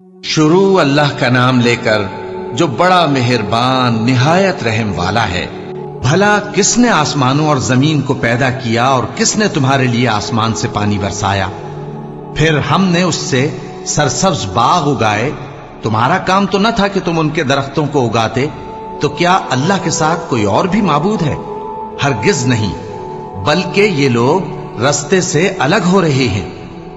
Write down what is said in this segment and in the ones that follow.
شروع اللہ کا نام لے کر جو بڑا مہربان نہایت رحم والا ہے۔ بھلا کس نے آسمانوں اور زمین کو پیدا کیا اور کس نے تمہارے لیے آسمان سے پانی برسایا؟ پھر ہم نے اس سے سرسبز باغ اگائے۔ تمہارا کام تو نہ تھا کہ تم ان کے درختوں کو اگاتے؟ تو کیا اللہ کے ساتھ کوئی اور بھی معبود ہے؟ ہرگز نہیں، بلکہ یہ لوگ رستے سے الگ ہو رہے ہیں۔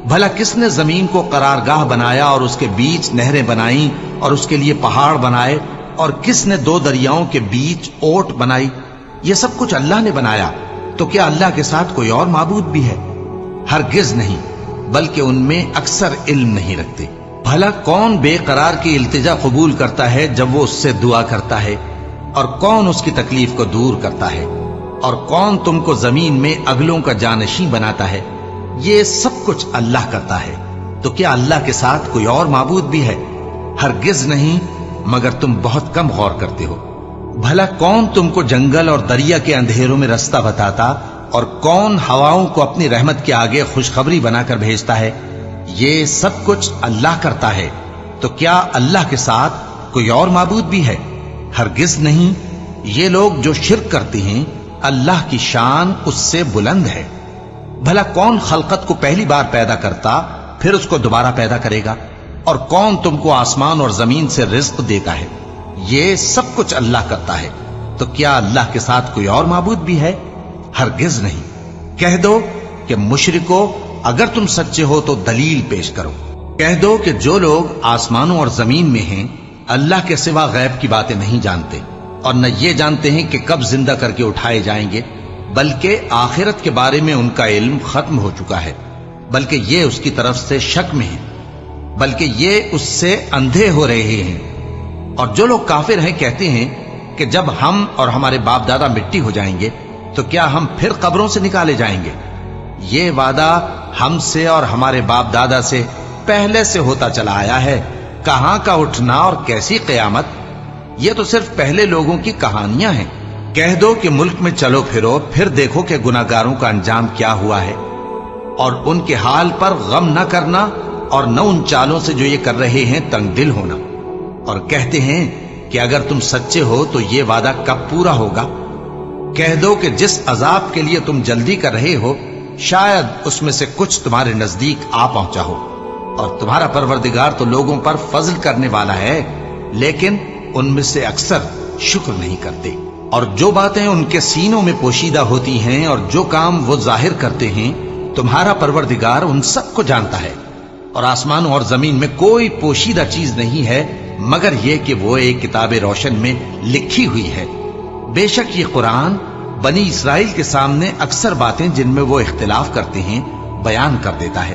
بھلا کس نے زمین کو قرارگاہ بنایا اور اس کے بیچ نہریں بنائیں اور اس کے لیے پہاڑ بنائے، اور کس نے دو دریاؤں کے بیچ اوٹ بنائی؟ یہ سب کچھ اللہ نے بنایا۔ تو کیا اللہ کے ساتھ کوئی اور معبود بھی ہے؟ ہرگز نہیں، بلکہ ان میں اکثر علم نہیں رکھتے۔ بھلا کون بے قرار کی التجا قبول کرتا ہے جب وہ اس سے دعا کرتا ہے؟ اور کون اس کی تکلیف کو دور کرتا ہے؟ اور کون تم کو زمین میں اگلوں کا جانشین بناتا ہے؟ یہ سب کچھ اللہ کرتا ہے۔ تو کیا اللہ کے ساتھ کوئی اور معبود بھی ہے؟ ہرگز نہیں، مگر تم بہت کم غور کرتے ہو۔ بھلا کون تم کو جنگل اور دریا کے اندھیروں میں رستہ بتاتا، اور کون ہواؤں کو اپنی رحمت کے آگے خوشخبری بنا کر بھیجتا ہے؟ یہ سب کچھ اللہ کرتا ہے۔ تو کیا اللہ کے ساتھ کوئی اور معبود بھی ہے؟ ہرگز نہیں۔ یہ لوگ جو شرک کرتے ہیں، اللہ کی شان اس سے بلند ہے۔ بھلا کون خلقت کو پہلی بار پیدا کرتا پھر اس کو دوبارہ پیدا کرے گا؟ اور کون تم کو آسمان اور زمین سے رزق دیتا ہے؟ یہ سب کچھ اللہ کرتا ہے۔ تو کیا اللہ کے ساتھ کوئی اور معبود بھی ہے؟ ہرگز نہیں۔ کہہ دو کہ مشرکو، اگر تم سچے ہو تو دلیل پیش کرو۔ کہہ دو کہ جو لوگ آسمانوں اور زمین میں ہیں اللہ کے سوا غیب کی باتیں نہیں جانتے، اور نہ یہ جانتے ہیں کہ کب زندہ کر کے اٹھائے جائیں گے، بلکہ آخرت کے بارے میں ان کا علم ختم ہو چکا ہے، بلکہ یہ اس کی طرف سے شک میں ہیں، بلکہ یہ اس سے اندھے ہو رہے ہیں۔ اور جو لوگ کافر ہیں کہتے ہیں کہ جب ہم اور ہمارے باپ دادا مٹی ہو جائیں گے تو کیا ہم پھر قبروں سے نکالے جائیں گے؟ یہ وعدہ ہم سے اور ہمارے باپ دادا سے پہلے سے ہوتا چلا آیا ہے۔ کہاں کا اٹھنا اور کیسی قیامت؟ یہ تو صرف پہلے لوگوں کی کہانیاں ہیں۔ کہہ دو کہ ملک میں چلو پھرو، پھر دیکھو کہ گناہگاروں کا انجام کیا ہوا ہے، اور ان کے حال پر غم نہ کرنا، اور نہ ان چالوں سے جو یہ کر رہے ہیں تنگ دل ہونا۔ اور کہتے ہیں کہ اگر تم سچے ہو تو یہ وعدہ کب پورا ہوگا؟ کہہ دو کہ جس عذاب کے لیے تم جلدی کر رہے ہو شاید اس میں سے کچھ تمہارے نزدیک آ پہنچا ہو، اور تمہارا پروردگار تو لوگوں پر فضل کرنے والا ہے، لیکن ان میں سے اکثر شکر نہیں کرتے۔ اور جو باتیں ان کے سینوں میں پوشیدہ ہوتی ہیں اور جو کام وہ ظاہر کرتے ہیں، تمہارا پروردگار ان سب کو جانتا ہے۔ اور آسمانوں اور زمین میں کوئی پوشیدہ چیز نہیں ہے مگر یہ کہ وہ ایک کتاب روشن میں لکھی ہوئی ہے۔ بے شک یہ قرآن بنی اسرائیل کے سامنے اکثر باتیں جن میں وہ اختلاف کرتے ہیں بیان کر دیتا ہے،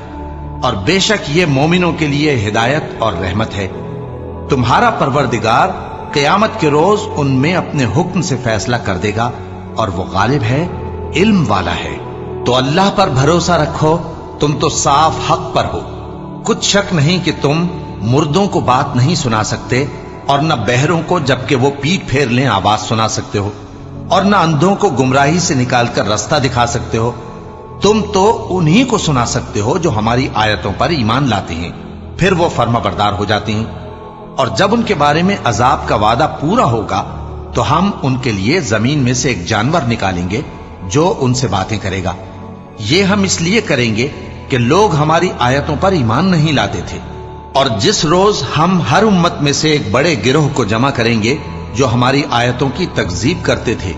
اور بے شک یہ مومنوں کے لیے ہدایت اور رحمت ہے۔ تمہارا پروردگار قیامت کے روز ان میں اپنے حکم سے فیصلہ کر دے گا، اور وہ غالب ہے، علم والا ہے۔ تو اللہ پر بھروسہ رکھو، تم تو صاف حق پر ہو۔ کچھ شک نہیں کہ تم مردوں کو بات نہیں سنا سکتے، اور نہ بہروں کو جبکہ وہ پیٹ پھیر لیں آواز سنا سکتے ہو، اور نہ اندھوں کو گمراہی سے نکال کر رستہ دکھا سکتے ہو۔ تم تو انہی کو سنا سکتے ہو جو ہماری آیتوں پر ایمان لاتے ہیں، پھر وہ فرما بردار ہو جاتے ہیں۔ اور جب ان کے بارے میں عذاب کا وعدہ پورا ہوگا تو ہم ان کے لیے زمین میں سے ایک جانور نکالیں گے جو ان سے باتیں کرے گا۔ یہ ہم اس لیے کریں گے کہ لوگ ہماری آیتوں پر ایمان نہیں لاتے تھے۔ اور جس روز ہم ہر امت میں سے ایک بڑے گروہ کو جمع کریں گے جو ہماری آیتوں کی تکذیب کرتے تھے،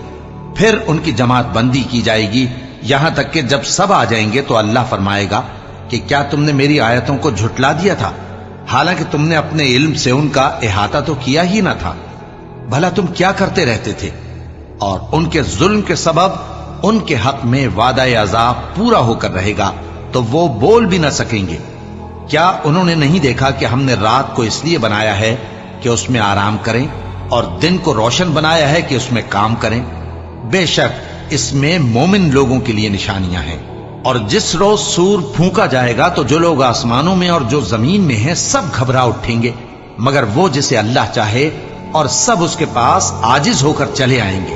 پھر ان کی جماعت بندی کی جائے گی، یہاں تک کہ جب سب آ جائیں گے تو اللہ فرمائے گا کہ کیا تم نے میری آیتوں کو جھٹلا دیا تھا، حالانکہ تم نے اپنے علم سے ان کا احاطہ تو کیا ہی نہ تھا؟ بھلا تم کیا کرتے رہتے تھے؟ اور ان کے ظلم کے سبب ان کے حق میں وعدہ عذاب پورا ہو کر رہے گا تو وہ بول بھی نہ سکیں گے۔ کیا انہوں نے نہیں دیکھا کہ ہم نے رات کو اس لیے بنایا ہے کہ اس میں آرام کریں، اور دن کو روشن بنایا ہے کہ اس میں کام کریں؟ بے شک اس میں مومن لوگوں کے لیے نشانیاں ہیں۔ اور جس روز سور پھونکا جائے گا تو جو لوگ آسمانوں میں اور جو زمین میں ہیں سب گھبرا اٹھیں گے، مگر وہ جسے اللہ چاہے، اور سب اس کے پاس عاجز ہو کر چلے آئیں گے۔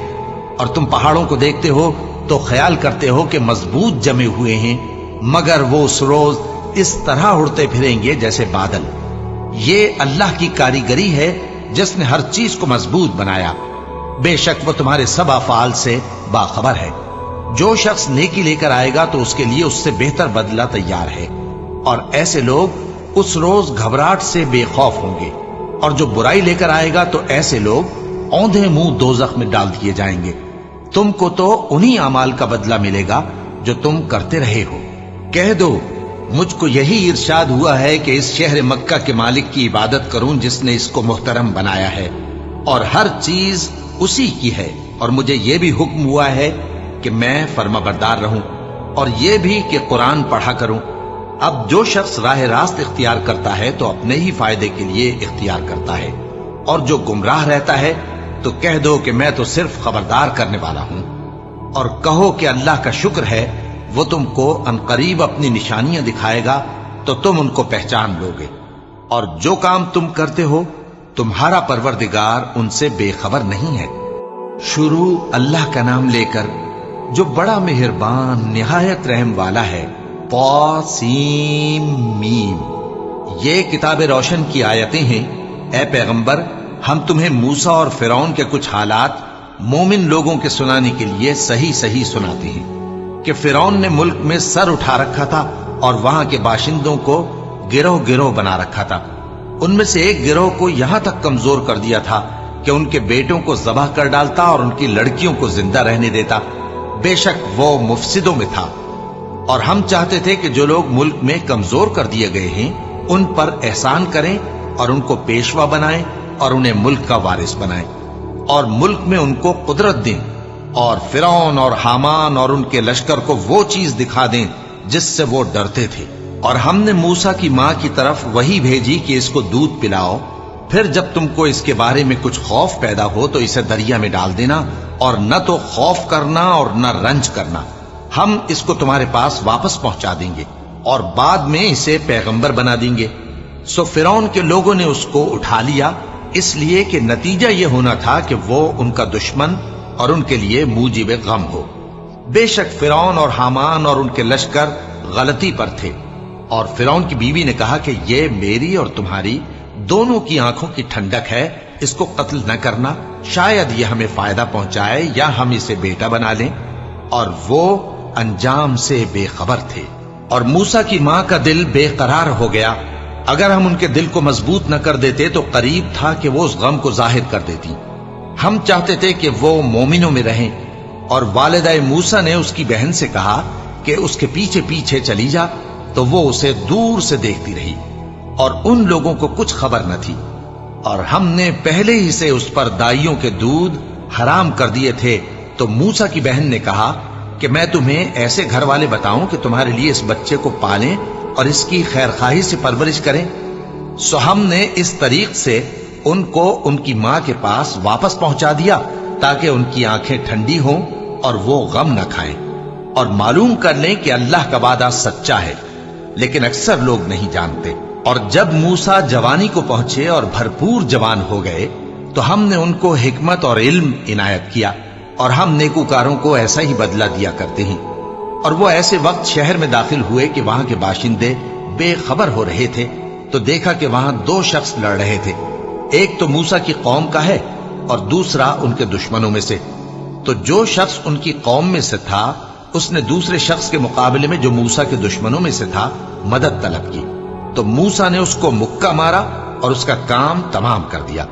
اور تم پہاڑوں کو دیکھتے ہو تو خیال کرتے ہو کہ مضبوط جمے ہوئے ہیں، مگر وہ اس روز اس طرح اڑتے پھریں گے جیسے بادل۔ یہ اللہ کی کاریگری ہے جس نے ہر چیز کو مضبوط بنایا، بے شک وہ تمہارے سب افعال سے باخبر ہے۔ جو شخص نیکی لے کر آئے گا تو اس کے لیے اس سے بہتر بدلہ تیار ہے، اور ایسے لوگ اس روز گھبراہٹ سے بے خوف ہوں گے، اور جو برائی لے کر آئے گا تو ایسے لوگ اوندھے منہ دوزخ میں ڈال دیے جائیں گے۔ تم کو تو انہی اعمال کا بدلہ ملے گا جو تم کرتے رہے ہو۔ کہہ دو مجھ کو یہی ارشاد ہوا ہے کہ اس شہر مکہ کے مالک کی عبادت کروں جس نے اس کو محترم بنایا ہے، اور ہر چیز اسی کی ہے، اور مجھے یہ بھی حکم ہوا ہے کہ میں فرما بردار رہوں، اور یہ بھی کہ قرآن پڑھا کروں۔ اب جو شخص راہ راست اختیار کرتا ہے تو اپنے ہی فائدے کے لیے اختیار کرتا ہے، اور جو گمراہ رہتا ہے تو کہہ دو کہ میں تو صرف خبردار کرنے والا ہوں۔ اور کہو کہ اللہ کا شکر ہے وہ تم کو عنقریب اپنی نشانیاں دکھائے گا تو تم ان کو پہچان لو گے، اور جو کام تم کرتے ہو تمہارا پروردگار ان سے بے خبر نہیں ہے۔ شروع اللہ کا نام لے کر جو بڑا مہربان نہایت رحم والا ہے۔ طاسیم میم، یہ کتاب روشن کی آیتیں ہیں۔ اے پیغمبر، ہم تمہیں موسیٰ اور فرعون کے کچھ حالات مومن لوگوں کے سنانے کے لیے صحیح صحیح سناتے ہیں کہ فرعون نے ملک میں سر اٹھا رکھا تھا اور وہاں کے باشندوں کو گروہ گروہ بنا رکھا تھا۔ ان میں سے ایک گروہ کو یہاں تک کمزور کر دیا تھا کہ ان کے بیٹوں کو ذبح کر ڈالتا اور ان کی لڑکیوں کو زندہ رہنے دیتا۔ بے شک وہ مفسدوں میں تھا، اور ہم چاہتے تھے کہ جو لوگ ملک میں کمزور کر دیے گئے ہیں ان پر احسان کریں اور ان کو پیشوا بنائیں اور انہیں ملک کا وارث بنائیں، اور ملک میں ان کو قدرت دیں، اور فرعون اور حامان اور ان کے لشکر کو وہ چیز دکھا دیں جس سے وہ ڈرتے تھے۔ اور ہم نے موسیٰ کی ماں کی طرف وہی بھیجی کہ اس کو دودھ پلاؤ، پھر جب تم کو اس کے بارے میں کچھ خوف پیدا ہو تو اسے دریا میں ڈال دینا، اور نہ تو خوف کرنا اور نہ رنج کرنا، ہم اس کو تمہارے پاس واپس پہنچا دیں گے اور بعد میں اسے پیغمبر بنا دیں گے۔ سو فرعون کے لوگوں نے اس کو اٹھا لیا، اس لیے کہ نتیجہ یہ ہونا تھا کہ وہ ان کا دشمن اور ان کے لیے موجب غم ہو۔ بے شک فرعون اور حامان اور ان کے لشکر غلطی پر تھے، اور فرعون کی بیوی نے کہا کہ یہ میری اور تمہاری دونوں کی آنکھوں کی ٹھنڈک ہے، اس کو قتل نہ کرنا، شاید یہ ہمیں فائدہ پہنچائے یا ہم اسے بیٹا بنا لیں۔ اور وہ انجام سے بے خبر تھے۔ اور موسیٰ کی ماں کا دل بے قرار ہو گیا، اگر ہم ان کے دل کو مضبوط نہ کر دیتے تو قریب تھا کہ وہ اس غم کو ظاہر کر دیتی۔ ہم چاہتے تھے کہ وہ مومنوں میں رہیں، اور والدہ موسیٰ نے اس کی بہن سے کہا کہ اس کے پیچھے پیچھے چلی جا، تو وہ اسے دور سے دیکھتی رہی، اور ان لوگوں کو کچھ خبر نہ تھی۔ اور ہم نے پہلے ہی سے اس پر دائیوں کے دودھ حرام کر دیے تھے۔ تو موسیٰ کی بہن نے کہا کہ میں تمہیں ایسے گھر والے بتاؤں کہ تمہارے لیے اس بچے کو پالیں اور اس کی خیر خواہی سے پرورش کریں۔ سو ہم نے اس طریق سے ان کو ان کی ماں کے پاس واپس پہنچا دیا تاکہ ان کی آنکھیں ٹھنڈی ہوں اور وہ غم نہ کھائیں، اور معلوم کر لیں کہ اللہ کا وعدہ سچا ہے، لیکن اکثر لوگ نہیں جانتے۔ اور جب موسیٰ جوانی کو پہنچے اور بھرپور جوان ہو گئے تو ہم نے ان کو حکمت اور علم عنایت کیا، اور ہم نیکوکاروں کو ایسا ہی بدلہ دیا کرتے ہیں۔ اور وہ ایسے وقت شہر میں داخل ہوئے کہ وہاں کے باشندے بے خبر ہو رہے تھے، تو دیکھا کہ وہاں دو شخص لڑ رہے تھے، ایک تو موسیٰ کی قوم کا ہے اور دوسرا ان کے دشمنوں میں سے۔ تو جو شخص ان کی قوم میں سے تھا اس نے دوسرے شخص کے مقابلے میں جو موسیٰ کے دشمنوں میں سے تھا مدد طلب کی، تو موسیٰ نے اس کو مکہ مارا اور اس کا کام تمام کر دیا۔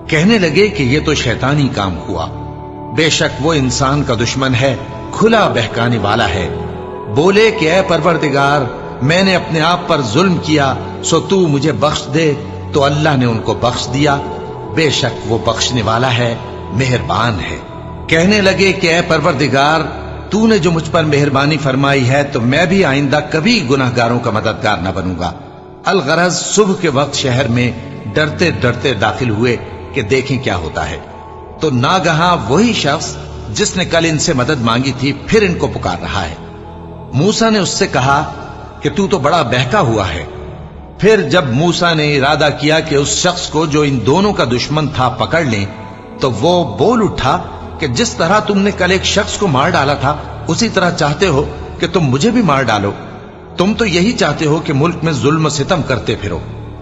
کہنے لگے کہ یہ تو شیطانی کام ہوا، بے شک وہ انسان کا دشمن ہے، کھلا بہکانے والا ہے۔ بولے کہ اے پروردگار، میں نے اپنے آپ پر ظلم کیا، سو تو مجھے بخش دے، تو اللہ نے ان کو بخش دیا، بے شک وہ بخشنے والا ہے، مہربان ہے۔ کہنے لگے کہ اے پروردگار، تو نے جو مجھ پر مہربانی فرمائی ہے تو میں بھی آئندہ کبھی گناہگاروں کا مددگار نہ بنوں گا۔ الغرض صبح کے وقت شہر میں ڈرتے ڈرتے داخل ہوئے کہ دیکھیں کیا ہوتا ہے، تو ناگہاں وہی شخص جس نے کل ان سے مدد مانگی تھی پھر ان کو پکار رہا ہے۔ موسیٰ نے اس سے کہا کہ تو بڑا بہکا ہوا ہے۔ پھر جب موسیٰ نے ارادہ کیا کہ اس شخص کو جو ان دونوں کا دشمن تھا پکڑ لیں، تو وہ بول اٹھا کہ جس طرح تم نے کل ایک شخص کو مار ڈالا تھا اسی طرح چاہتے ہو کہ تم مجھے بھی مار ڈالو۔ تم تو یہی چاہتے ہو کہ ملک میں ظلم و ستم کرتے پھرو۔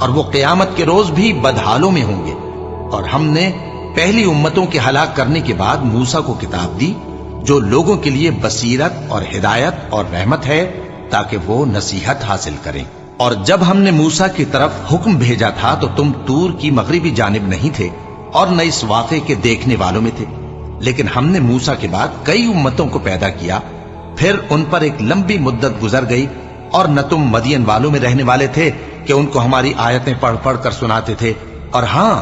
اور وہ قیامت کے روز بھی بدحالوں میں ہوں گے۔ اور ہم نے پہلی امتوں کے ہلاک کرنے کے بعد موسیٰ کو کتاب دی جو لوگوں کے لیے بصیرت اور ہدایت اور رحمت ہے تاکہ وہ نصیحت حاصل کریں۔ اور جب ہم نے موسیٰ کی طرف حکم بھیجا تھا تو تم طور کی مغربی جانب نہیں تھے اور نہ اس واقعے کے دیکھنے والوں میں تھے، لیکن ہم نے موسیٰ کے بعد کئی امتوں کو پیدا کیا، پھر ان پر ایک لمبی مدت گزر گئی، اور نہ تم مدین والوں میں رہنے والے تھے کہ ان کو ہماری آیتیں پڑھ پڑھ کر سناتے تھے، اور ہاں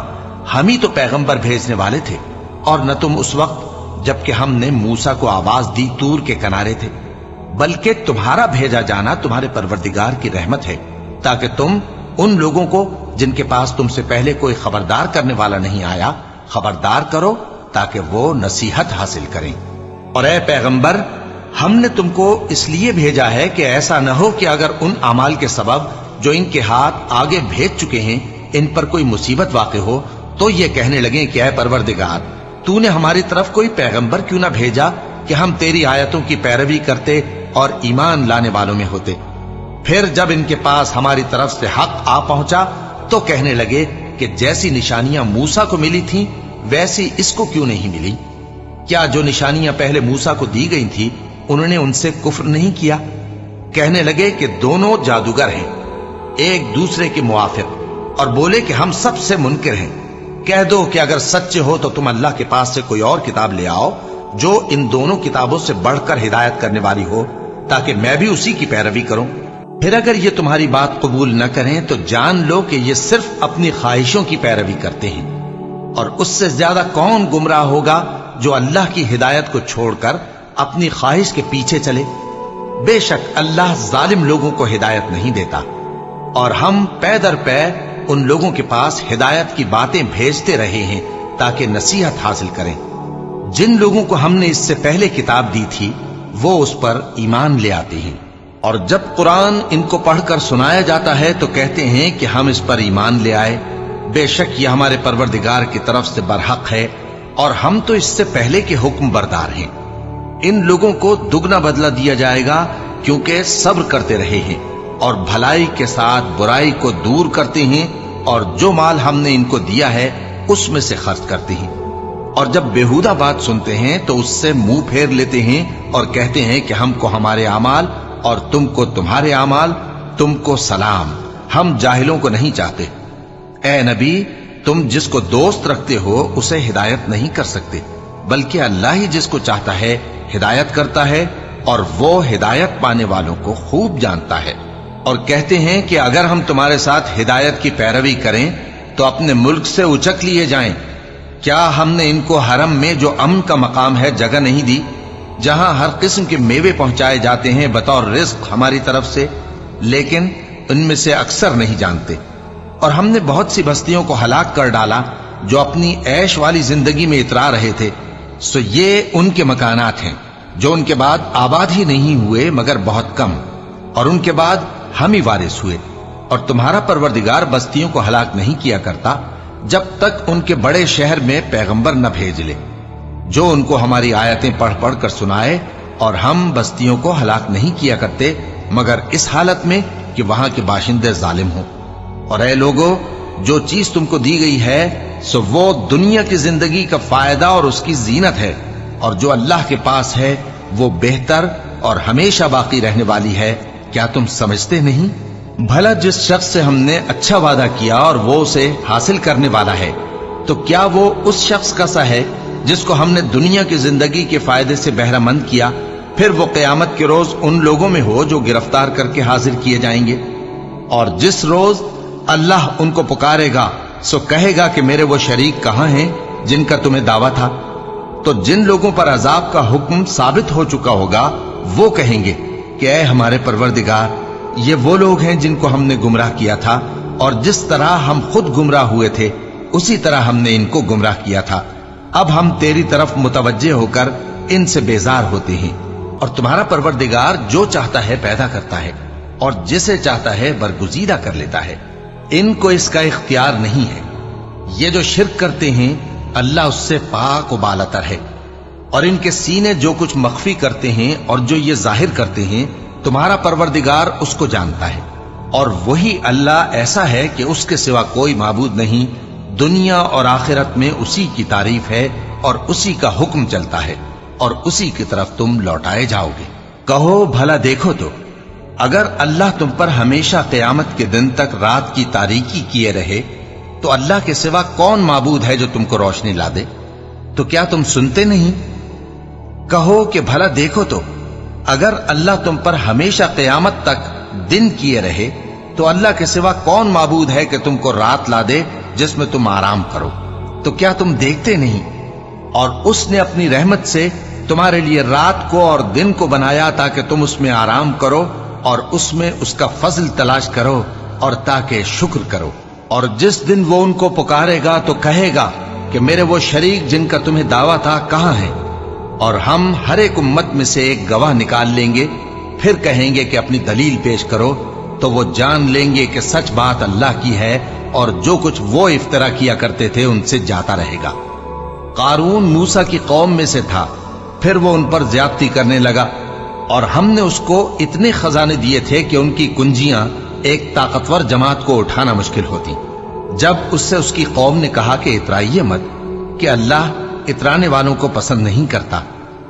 ہم ہی تو پیغمبر بھیجنے والے تھے، اور نہ تم اس وقت جبکہ ہم نے موسیٰ کو آواز دی طور کے کنارے تھے، بلکہ تمہارا بھیجا جانا تمہارے پروردگار کی رحمت ہے تاکہ تم ان لوگوں کو جن کے پاس تم سے پہلے کوئی خبردار کرنے والا نہیں آیا خبردار کرو تاکہ وہ نصیحت حاصل کریں۔ اور اے پیغمبر، ہم نے تم کو اس لیے بھیجا ہے کہ ایسا نہ ہو کہ اگر ان اعمال کے سبب جو ان کے ہاتھ آگے بھیج چکے ہیں ان پر کوئی مصیبت واقع ہو تو یہ کہنے لگیں کہ اے پروردگار، تو نے ہماری طرف کوئی پیغمبر کیوں نہ بھیجا کہ ہم تیری آیتوں کی پیروی کرتے اور ایمان لانے والوں میں ہوتے۔ پھر جب ان کے پاس ہماری طرف سے حق آ پہنچا تو کہنے لگے کہ جیسی نشانیاں موسیٰ کو ملی تھیں ویسی اس کو کیوں نہیں ملی؟ کیا جو نشانیاں پہلے موسیٰ کو دی گئی تھی انہوں نے ان سے کفر نہیں کیا؟ کہنے لگے کہ دونوں جادوگر ہیں ایک دوسرے کے موافق، اور بولے کہ ہم سب سے منکر ہیں۔ کہہ دو کہ اگر سچے ہو تو تم اللہ کے پاس سے کوئی اور کتاب لے آؤ جو ان دونوں کتابوں سے بڑھ کر ہدایت کرنے والی ہو تاکہ میں بھی اسی کی پیروی کروں۔ پھر اگر یہ تمہاری بات قبول نہ کریں تو جان لو کہ یہ صرف اپنی خواہشوں کی پیروی کرتے ہیں، اور اس سے زیادہ کون گمراہ ہوگا جو اللہ کی ہدایت کو چھوڑ کر اپنی خواہش کے پیچھے چلے۔ بے شک اللہ ظالم لوگوں کو ہدایت نہیں دیتا، اور ہم پے در پے ان لوگوں کے پاس ہدایت کی باتیں بھیجتے رہے ہیں تاکہ نصیحت حاصل کریں۔ جن لوگوں کو ہم نے اس سے پہلے کتاب دی تھی وہ اس پر ایمان لے آتے ہیں، اور جب قرآن ان کو پڑھ کر سنایا جاتا ہے تو کہتے ہیں کہ ہم اس پر ایمان لے آئے، بے شک یہ ہمارے پروردگار کی طرف سے برحق ہے، اور ہم تو اس سے پہلے کے حکم بردار ہیں۔ ان لوگوں کو دگنا بدلہ دیا جائے گا کیونکہ صبر کرتے رہے ہیں اور بھلائی کے ساتھ برائی کو دور کرتے ہیں، اور جو مال ہم نے ان کو دیا ہے اس میں سے خرچ کرتے ہیں، اور جب بیہودہ بات سنتے ہیں تو اس سے منہ پھیر لیتے ہیں اور کہتے ہیں کہ ہم کو ہمارے اعمال اور تم کو تمہارے اعمال، تم کو سلام، ہم جاہلوں کو نہیں چاہتے۔ اے نبی، تم جس کو دوست رکھتے ہو اسے ہدایت نہیں کر سکتے، بلکہ اللہ ہی جس کو چاہتا ہے ہدایت کرتا ہے، اور وہ ہدایت پانے والوں کو خوب جانتا ہے۔ اور کہتے ہیں کہ اگر ہم تمہارے ساتھ ہدایت کی پیروی کریں تو اپنے ملک سے اچک لیے جائیں۔ کیا ہم نے ان کو حرم میں جو امن کا مقام ہے جگہ نہیں دی، جہاں ہر قسم کے میوے پہنچائے جاتے ہیں بطور رزق ہماری طرف سے؟ لیکن ان میں سے اکثر نہیں جانتے۔ اور ہم نے بہت سی بستیوں کو ہلاک کر ڈالا جو اپنی عیش والی زندگی میں اترا رہے تھے، سو یہ ان کے مکانات ہیں جو ان کے بعد آباد ہی نہیں ہوئے مگر بہت کم، اور ان کے بعد ہم ہی وارث ہوئے۔ اور تمہارا پروردگار بستیوں کو ہلاک نہیں کیا کرتا جب تک ان کے بڑے شہر میں پیغمبر نہ بھیج لے جو ان کو ہماری آیتیں پڑھ پڑھ کر سنائے، اور ہم بستیوں کو ہلاک نہیں کیا کرتے مگر اس حالت میں کہ وہاں کے باشندے ظالم ہوں۔ اور اے لوگو، جو چیز تم کو دی گئی ہے سو وہ دنیا کی زندگی کا فائدہ اور اس کی زینت ہے، اور جو اللہ کے پاس ہے وہ بہتر اور ہمیشہ باقی رہنے والی ہے۔ کیا تم سمجھتے نہیں؟ بھلا جس شخص سے ہم نے اچھا وعدہ کیا اور وہ اسے حاصل کرنے والا ہے تو کیا وہ اس شخص کا سا ہے جس کو ہم نے دنیا کی زندگی کے فائدے سے بہرہ مند کیا، پھر وہ قیامت کے روز ان لوگوں میں ہو جو گرفتار کر کے حاضر کیے جائیں گے؟ اور جس روز اللہ ان کو پکارے گا سو کہے گا کہ میرے وہ شریک کہاں ہیں جن کا تمہیں دعویٰ تھا؟ تو جن لوگوں پر عذاب کا حکم ثابت ہو چکا ہوگا وہ کہیں گے کہ اے ہمارے پروردگار، یہ وہ لوگ ہیں جن کو ہم نے گمراہ کیا تھا، اور جس طرح ہم خود گمراہ ہوئے تھے اسی طرح ہم نے ان کو گمراہ کیا تھا۔ اب ہم تیری طرف متوجہ ہو کر ان سے بیزار ہوتے ہیں، اور تمہارا پروردگار جو چاہتا ہے پیدا کرتا ہے اور جسے چاہتا ہے برگزیدہ کر لیتا ہے، ان کو اس کا اختیار نہیں ہے۔ یہ جو شرک کرتے ہیں اللہ اس سے پاک و بالاتر ہے، اور ان کے سینے جو کچھ مخفی کرتے ہیں اور جو یہ ظاہر کرتے ہیں تمہارا پروردگار اس کو جانتا ہے، اور وہی اللہ ایسا ہے کہ اس کے سوا کوئی معبود نہیں، دنیا اور آخرت میں اسی کی تعریف ہے اور اسی کا حکم چلتا ہے اور اسی کی طرف تم لوٹائے جاؤ گے۔ کہو بھلا دیکھو تو اگر اللہ تم پر ہمیشہ قیامت کے دن تک رات کی تاریکی کیے رہے تو اللہ کے سوا کون معبود ہے جو تم کو روشنی لا دے؟ تو کیا تم سنتے نہیں؟ کہو کہ بھلا دیکھو تو اگر اللہ تم پر ہمیشہ قیامت تک دن کیے رہے تو اللہ کے سوا کون معبود ہے کہ تم کو رات لا دے جس میں تم آرام کرو؟ تو کیا تم دیکھتے نہیں؟ اور اس نے اپنی رحمت سے تمہارے لیے رات کو اور دن کو بنایا تاکہ تم اس میں آرام کرو اور اس میں اس کا فضل تلاش کرو اور تاکہ شکر کرو۔ اور جس دن وہ ان کو پکارے گا تو کہے گا کہ میرے وہ شریک جن کا تمہیں دعویٰ تھا کہاں ہیں؟ اور ہم ہر ایک امت میں سے ایک گواہ نکال لیں گے، پھر کہیں گے کہ اپنی دلیل پیش کرو، تو وہ جان لیں گے کہ سچ بات اللہ کی ہے اور جو کچھ وہ افترا کیا کرتے تھے ان سے جاتا رہے گا۔ قارون موسیٰ کی قوم میں سے تھا، پھر وہ ان پر زیادتی کرنے لگا اور ہم نے اس کو اتنے خزانے دیے تھے کہ ان کی کنجیاں ایک طاقتور جماعت کو اٹھانا مشکل ہوتی۔ جب اس سے اس کی قوم نے کہا کہ اترائیے مت، کہ اللہ اترانے والوں کو پسند نہیں کرتا،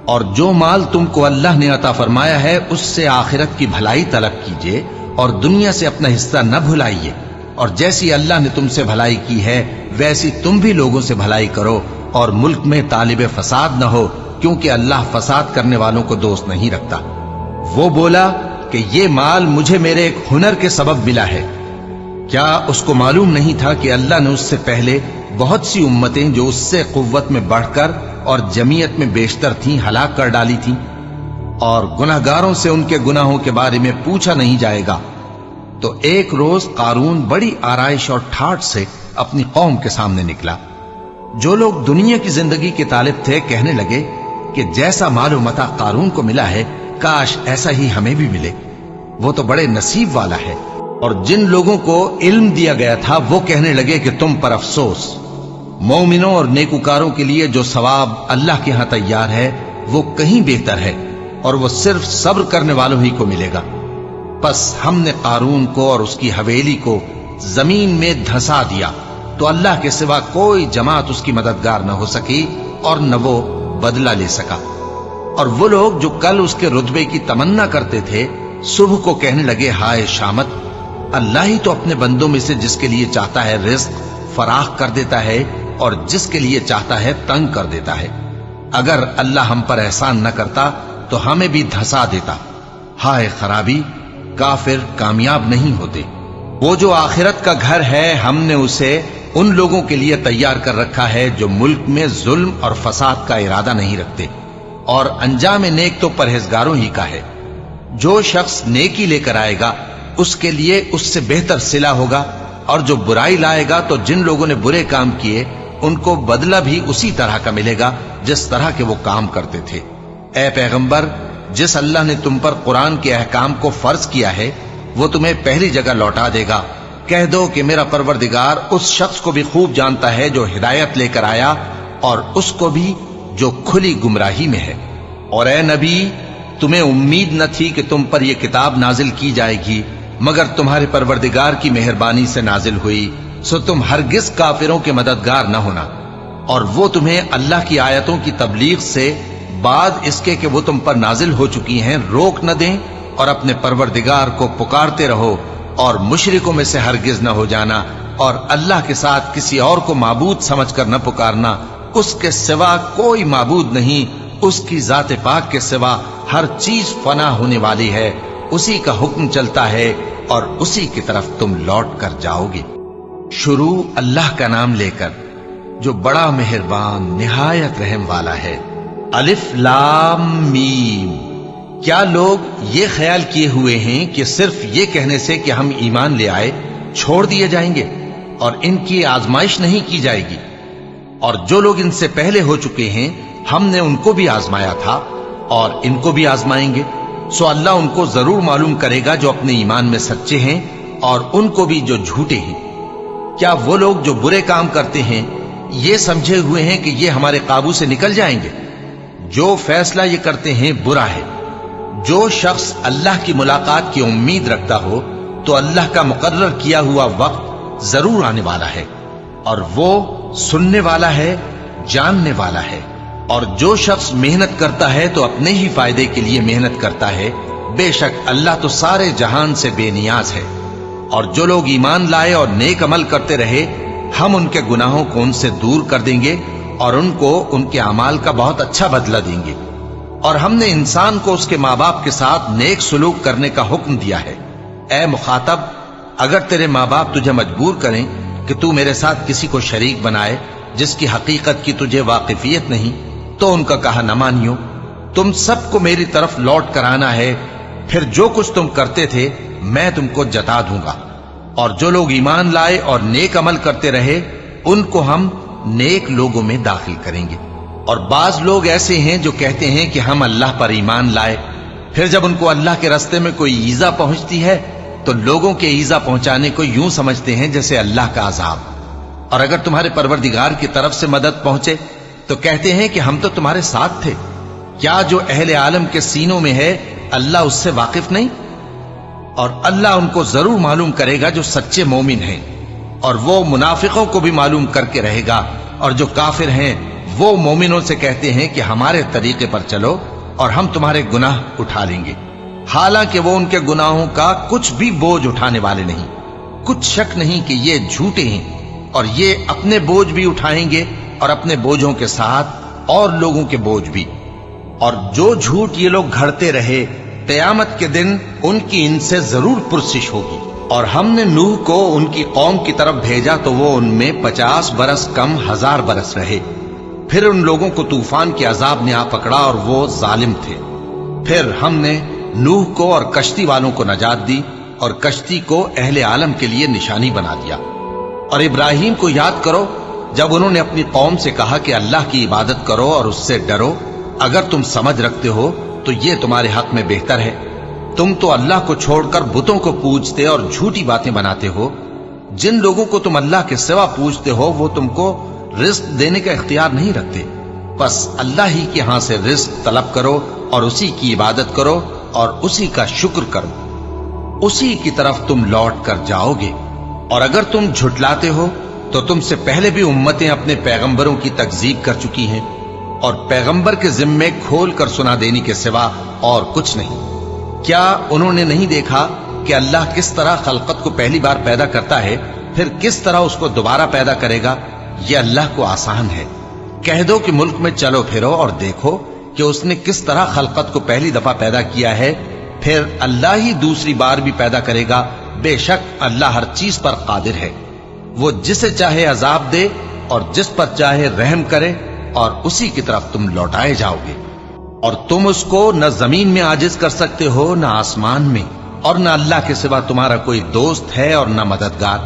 اور جو مال تم کو اللہ نے عطا فرمایا ہے اس سے آخرت کی بھلائی طلب کیجیے اور دنیا سے اپنا حصہ نہ بھلائیے، اور جیسی اللہ نے تم سے بھلائی کی ہے ویسی تم بھی لوگوں سے بھلائی کرو، اور ملک میں طالب فساد نہ ہو، کیونکہ اللہ فساد کرنے والوں کو دوست نہیں رکھتا۔ وہ بولا کہ یہ مال مجھے میرے ایک ہنر کے سبب ملا ہے۔ کیا اس کو معلوم نہیں تھا کہ اللہ نے اس سے پہلے بہت سی امتیں جو اس سے قوت میں بڑھ کر اور جمعیت میں بیشتر تھیں ہلاک کر ڈالی تھیں، اور گناہگاروں سے ان کے گناہوں کے بارے میں پوچھا نہیں جائے گا؟ تو ایک روز قارون بڑی آرائش اور ٹھاٹ سے اپنی قوم کے سامنے نکلا۔ جو لوگ دنیا کی زندگی کے طالب تھے کہنے لگے کہ جیسا مال و متاع قارون کو ملا ہے کاش ایسا ہی ہمیں بھی ملے، وہ تو بڑے نصیب والا ہے۔ اور جن لوگوں کو علم دیا گیا تھا وہ کہنے لگے کہ تم پر افسوس، مومنوں اور نیکوکاروں کے لیے جو ثواب اللہ کے ہاں تیار ہے وہ کہیں بہتر ہے، اور وہ صرف صبر کرنے والوں ہی کو ملے گا۔ پس ہم نے قارون کو اور اس کی حویلی کو زمین میں دھسا دیا، تو اللہ کے سوا کوئی جماعت اس کی مددگار نہ ہو سکی اور نہ وہ بدلہ لے سکا۔ اور وہ لوگ جو کل اس کے رتبے کی تمنا کرتے تھے صبح کو کہنے لگے ہائے شامت، اللہ ہی تو اپنے بندوں میں سے جس کے لیے چاہتا ہے رزق فراخ کر دیتا ہے اور جس کے لیے چاہتا ہے تنگ کر دیتا ہے۔ اگر اللہ ہم پر احسان نہ کرتا تو ہمیں بھی دھسا دیتا۔ ہائے خرابی، کافر کامیاب نہیں ہوتے۔ وہ جو آخرت کا گھر ہے ہم نے اسے ان لوگوں کے لیے تیار کر رکھا ہے جو ملک میں ظلم اور فساد کا ارادہ نہیں رکھتے، اور انجام نیک تو پرہیزگاروں ہی کا ہے۔ جو شخص نیکی لے کر آئے گا اس کے لیے اس سے بہتر صلہ ہوگا، اور جو برائی لائے گا تو جن لوگوں نے برے کام کیے ان کو بدلہ بھی اسی طرح کا ملے گا جس طرح کے وہ کام کرتے تھے۔ اے پیغمبر، جس اللہ نے تم پر قرآن کے احکام کو فرض کیا ہے وہ تمہیں پہلی جگہ لوٹا دے گا۔ کہہ دو کہ میرا پروردگار اس شخص کو بھی خوب جانتا ہے جو ہدایت لے کر آیا اور اس کو بھی جو کھلی گمراہی میں ہے۔ اور اے نبی، تمہیں امید نہ تھی کہ تم پر یہ کتاب نازل کی جائے گی مگر تمہارے پروردگار کی مہربانی سے نازل ہوئی، سو تم ہرگز کافروں کے مددگار نہ ہونا، اور وہ تمہیں اللہ کی آیتوں کی تبلیغ سے بعد اس کے کہ وہ تم پر نازل ہو چکی ہیں روک نہ دیں، اور اپنے پروردگار کو پکارتے رہو اور مشرکوں میں سے ہرگز نہ ہو جانا، اور اللہ کے ساتھ کسی اور کو معبود سمجھ کر نہ پکارنا۔ اس کے سوا کوئی معبود نہیں، اس کی ذات پاک کے سوا ہر چیز فنا ہونے والی ہے، اسی کا حکم چلتا ہے اور اسی کی طرف تم لوٹ کر جاؤ گے۔ شروع اللہ کا نام لے کر جو بڑا مہربان نہایت رحم والا ہے۔ الف لام میم۔ کیا لوگ یہ خیال کیے ہوئے ہیں کہ صرف یہ کہنے سے کہ ہم ایمان لے آئے چھوڑ دیے جائیں گے اور ان کی آزمائش نہیں کی جائے گی؟ اور جو لوگ ان سے پہلے ہو چکے ہیں ہم نے ان کو بھی آزمایا تھا اور ان کو بھی آزمائیں گے، سو اللہ ان کو ضرور معلوم کرے گا جو اپنے ایمان میں سچے ہیں اور ان کو بھی جو جھوٹے ہیں۔ کیا وہ لوگ جو برے کام کرتے ہیں یہ سمجھے ہوئے ہیں کہ یہ ہمارے قابو سے نکل جائیں گے؟ جو فیصلہ یہ کرتے ہیں برا ہے۔ جو شخص اللہ کی ملاقات کی امید رکھتا ہو تو اللہ کا مقرر کیا ہوا وقت ضرور آنے والا ہے، اور وہ سننے والا ہے، جاننے والا ہے۔ اور جو شخص محنت کرتا ہے تو اپنے ہی فائدے کے لیے محنت کرتا ہے، بے شک اللہ تو سارے جہان سے بے نیاز ہے۔ اور جو لوگ ایمان لائے اور نیک عمل کرتے رہے، ہم ان کے گناہوں کو ان سے دور کر دیں گے اور ان کو ان کے اعمال کا بہت اچھا بدلہ دیں گے۔ اور ہم نے انسان کو اس کے ماں باپ کے ساتھ نیک سلوک کرنے کا حکم دیا ہے۔ اے مخاطب، اگر تیرے ماں باپ تجھے مجبور کریں کہ تو میرے ساتھ کسی کو شریک بنائے جس کی حقیقت کی تجھے واقفیت نہیں، تو ان کا کہا نہ مانیو۔ تم سب کو میری طرف لوٹ کر آنا ہے، پھر جو کچھ تم کرتے تھے میں تم کو جتا دوں گا۔ اور جو لوگ ایمان لائے اور نیک عمل کرتے رہے، ان کو ہم نیک لوگوں میں داخل کریں گے۔ اور بعض لوگ ایسے ہیں جو کہتے ہیں کہ ہم اللہ پر ایمان لائے، پھر جب ان کو اللہ کے راستے میں کوئی ایذا پہنچتی ہے تو لوگوں کے ایذا پہنچانے کو یوں سمجھتے ہیں جیسے اللہ کا عذاب۔ اور اگر تمہارے پروردگار کی طرف سے مدد پہنچے تو کہتے ہیں کہ ہم تو تمہارے ساتھ تھے۔ کیا جو اہل عالم کے سینوں میں ہے اللہ اس سے واقف نہیں؟ اور اللہ ان کو ضرور معلوم کرے گا جو سچے مومن ہیں، اور وہ منافقوں کو بھی معلوم کر کے رہے گا۔ اور جو کافر ہیں وہ مومنوں سے کہتے ہیں کہ ہمارے طریقے پر چلو اور ہم تمہارے گناہ اٹھا لیں گے، حالانکہ وہ ان کے گناہوں کا کچھ بھی بوجھ اٹھانے والے نہیں۔ کچھ شک نہیں کہ یہ جھوٹے ہیں، اور یہ اپنے بوجھ بھی اٹھائیں گے اور اپنے بوجھوں کے ساتھ اور لوگوں کے بوجھ بھی۔ اور جو جھوٹ یہ لوگ گھڑتے رہے، قیامت کے دن ان کی ان سے ضرور پرسش ہوگی۔ اور ہم نے نوح کو ان کی قوم کی طرف بھیجا تو وہ ان میں 50 برس کم 1000 برس رہے۔ پھر ان لوگوں کو طوفان کے عذاب نے آ پکڑا اور وہ ظالم تھے۔ پھر ہم نے نوح کو اور کشتی والوں کو نجات دی، اور کشتی کو اہل عالم کے لیے نشانی بنا دیا۔ اور ابراہیم کو یاد کرو جب انہوں نے اپنی قوم سے کہا کہ اللہ کی عبادت کرو اور اس سے ڈرو، اگر تم سمجھ رکھتے ہو تو یہ تمہارے حق میں بہتر ہے۔ تم تو اللہ کو چھوڑ کر بتوں کو پوجتے اور جھوٹی باتیں بناتے ہو۔ جن لوگوں کو تم اللہ کے سوا پوجتے ہو وہ تم کو رزق دینے کا اختیار نہیں رکھتے، بس اللہ ہی کے ہاں سے رزق طلب کرو اور اسی کی عبادت کرو اور اسی کا شکر کرو، اسی کی طرف تم لوٹ کر جاؤ گے۔ اور اگر تم جھٹلاتے ہو تو تم سے پہلے بھی امتیں اپنے پیغمبروں کی تکذیب کر چکی ہیں، اور پیغمبر کے ذمے کھول کر سنا دینے کے سوا اور کچھ نہیں۔ کیا انہوں نے نہیں دیکھا کہ اللہ کس طرح خلقت کو پہلی بار پیدا کرتا ہے، پھر کس طرح اس کو دوبارہ پیدا کرے گا؟ یہ اللہ کو آسان ہے۔ کہہ دو کہ ملک میں چلو پھرو اور دیکھو کہ اس نے کس طرح خلقت کو پہلی دفعہ پیدا کیا ہے، پھر اللہ ہی دوسری بار بھی پیدا کرے گا۔ بے شک اللہ ہر چیز پر قادر ہے۔ وہ جسے چاہے عذاب دے اور جس پر چاہے رحم کرے، اور اسی کی طرف تم لوٹائے جاؤ گے۔ اور تم اس کو نہ زمین میں عاجز کر سکتے ہو نہ آسمان میں، اور نہ اللہ کے سوا تمہارا کوئی دوست ہے اور نہ مددگار۔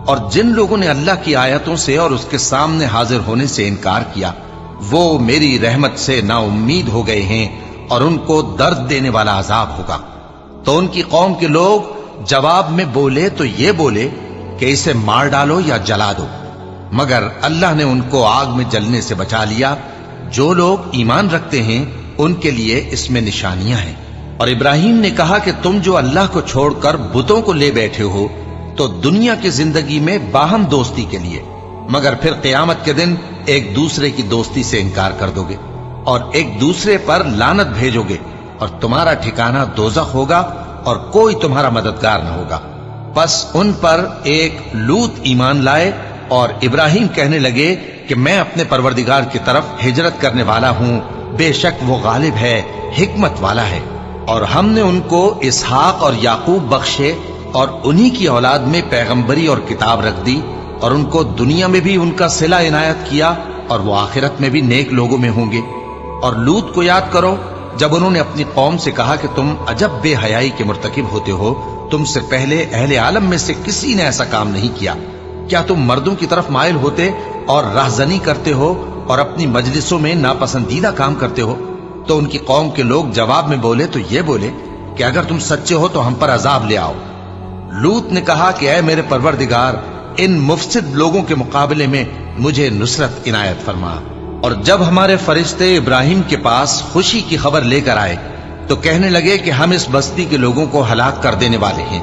اور جن لوگوں نے اللہ کی آیتوں سے اور اس کے سامنے حاضر ہونے سے انکار کیا، وہ میری رحمت سے نا امید ہو گئے ہیں، اور ان کو درد دینے والا عذاب ہوگا۔ تو ان کی قوم کے لوگ جواب میں بولے تو یہ بولے کہ اسے مار ڈالو یا جلا دو، مگر اللہ نے ان کو آگ میں جلنے سے بچا لیا۔ جو لوگ ایمان رکھتے ہیں ان کے لیے اس میں نشانیاں ہیں۔ اور ابراہیم نے کہا کہ تم جو اللہ کو چھوڑ کر بتوں کو لے بیٹھے ہو تو دنیا کی زندگی میں باہم دوستی کے لیے، مگر پھر قیامت کے دن ایک دوسرے کی دوستی سے انکار کر دو گے اور ایک دوسرے پر لعنت بھیجو گے، اور تمہارا ٹھکانہ دوزخ ہوگا اور کوئی تمہارا مددگار نہ ہوگا۔ پس ان پر ایک لوط ایمان لائے، اور ابراہیم کہنے لگے کہ میں اپنے پروردگار کی طرف ہجرت کرنے والا ہوں، بے شک وہ غالب ہے، حکمت والا ہے۔ اور ہم نے ان کو اسحاق اور یعقوب بخشے، اور انہی کی اولاد میں پیغمبری اور کتاب رکھ دی، اور ان کو دنیا میں بھی ان کا صلہ عنایت کیا، اور وہ آخرت میں بھی نیک لوگوں میں ہوں گے۔ اور لوط کو یاد کرو جب انہوں نے اپنی قوم سے کہا کہ تم عجب بے حیائی کے مرتکب ہوتے ہو، تم سے پہلے اہل عالم میں سے کسی نے ایسا کام نہیں کیا۔ کیا تم مردوں کی طرف مائل ہوتے اور راہزنی کرتے ہو اور اپنی مجلسوں میں ناپسندیدہ کام کرتے ہو؟ تو ان کی قوم کے لوگ جواب میں بولے تو یہ بولے کہ اگر تم سچے ہو تو ہم پر عذاب لے آؤ۔ لوط نے کہا کہ اے میرے پروردگار، ان مفسد لوگوں کے مقابلے میں مجھے نصرت عنایت فرما۔ اور جب ہمارے فرشتے ابراہیم کے پاس خوشی کی خبر لے کر آئے تو کہنے لگے کہ ہم اس بستی کے لوگوں کو ہلاک کر دینے والے ہیں،